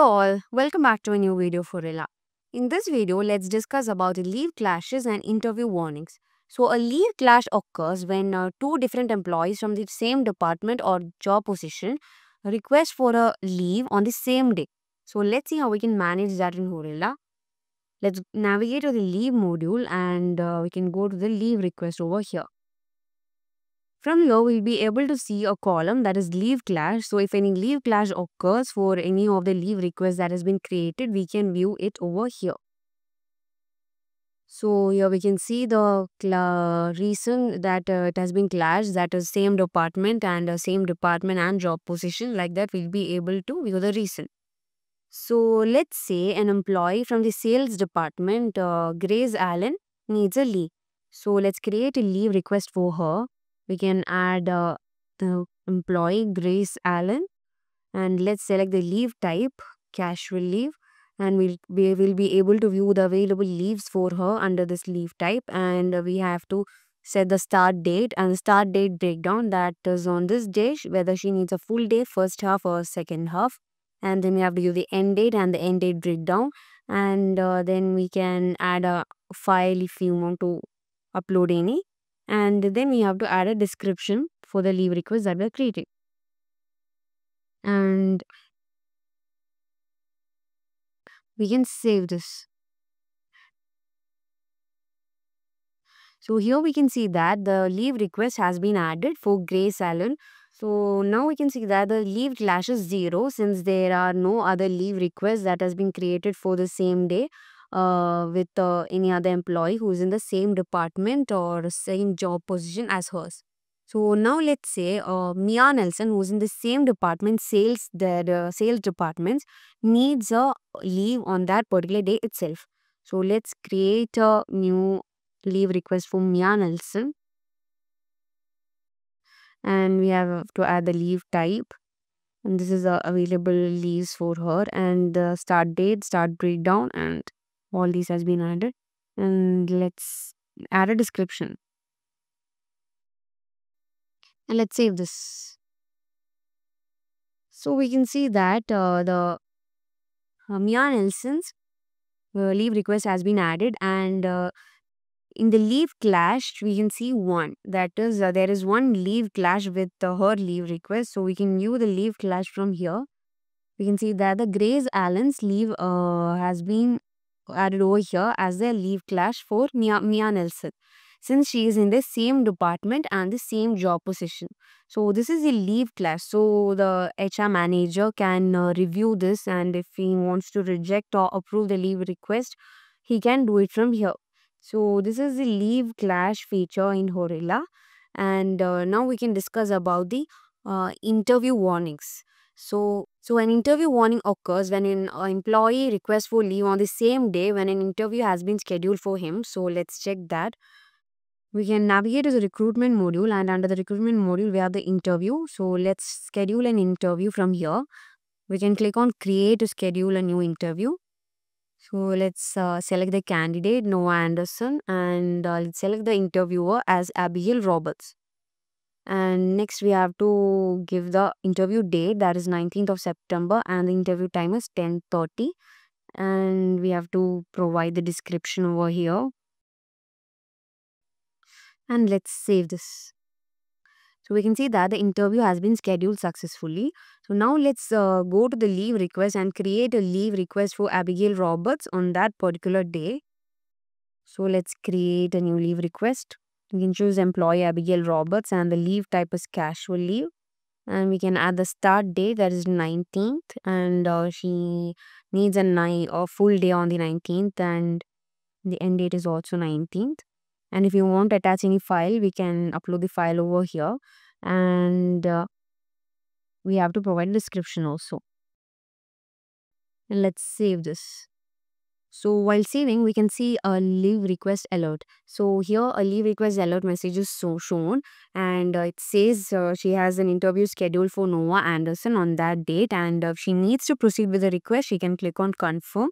Hello all, welcome back to a new video for Rilla. In this video, let's discuss about leave clashes and interview warnings. So a leave clash occurs when two different employees from the same department or job position request for a leave on the same day. So let's see how we can manage that in Horilla. Let's navigate to the leave module and we can go to the leave request over here. From here, we'll be able to see a column that is leave clash. So if any leave clash occurs for any of the leave requests that has been created, we can view it over here. So here we can see the reason that it has been clashed, that is same department and job position. Like that, we'll be able to view the reason. So let's say an employee from the sales department, Grace Allen, needs a leave. So let's create a leave request for her. We can add the employee Grace Allen and let's select the leave type, casual leave, and we will be able to view the available leaves for her under this leave type, and we have to set the start date and the start date breakdown, that is on this day whether she needs a full day, first half or second half, and then we have to give the end date and the end date breakdown, and then we can add a file if you want to upload any, and then we have to add a description for the leave request that we're creating. And we can save this. So here we can see that the leave request has been added for Grace Allen. So now we can see that the leave clash is 0 since there are no other leave requests that has been created for the same day with any other employee who is in the same department or same job position as hers. So now let's say Mia Nelson, who's in the same department, sales departments, needs a leave on that particular day itself. So let's create a new leave request for Mia Nelson, and we have to add the leave type, and this is available leaves for her, and the start date, start breakdown, and all these has been added. And let's add a description, and let's save this. So we can see that the Mia Nelson's leave request has been added, and in the leave clash we can see one, that is there is one leave clash with her leave request. So we can view the leave clash from here. We can see that the Grace Allen's leave has been added over here as the leave clash for Mia Nelson, since she is in the same department and the same job position. So this is a leave clash. So the HR manager can review this, and if he wants to reject or approve the leave request, he can do it from here. So this is the leave clash feature in Horilla, and now we can discuss about the interview warnings. So an interview warning occurs when an employee requests for leave on the same day when an interview has been scheduled for him. So let's check that. We can navigate to the recruitment module, and under the recruitment module we have the interview. So let's schedule an interview from here. We can click on create to schedule a new interview. So let's select the candidate Noah Anderson, and let's select the interviewer as Abigail Roberts. And next we have to give the interview date, that is 19th of September, and the interview time is 10:30, and we have to provide the description over here, and let's save this. So we can see that the interview has been scheduled successfully. So now let's go to the leave request and create a leave request for Abigail Roberts on that particular day. So let's create a new leave request. We can choose employee Abigail Roberts, and the leave type is casual leave. And we can add the start date, that is 19th, and she needs a full day on the 19th, and the end date is also 19th. And if you want to attach any file, we can upload the file over here, and we have to provide a description also. And let's save this. So while saving, we can see a leave request alert. So here a leave request alert message is shown, and it says she has an interview scheduled for Noah Anderson on that date, and if she needs to proceed with the request, she can click on confirm,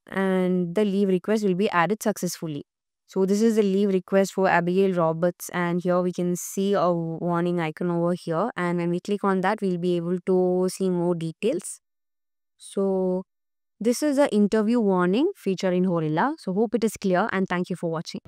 and the leave request will be added successfully. So this is the leave request for Abigail Roberts, and here we can see a warning icon over here, and when we click on that, we'll be able to see more details. So this is a interview warning feature in Horilla. So hope it is clear and thank you for watching.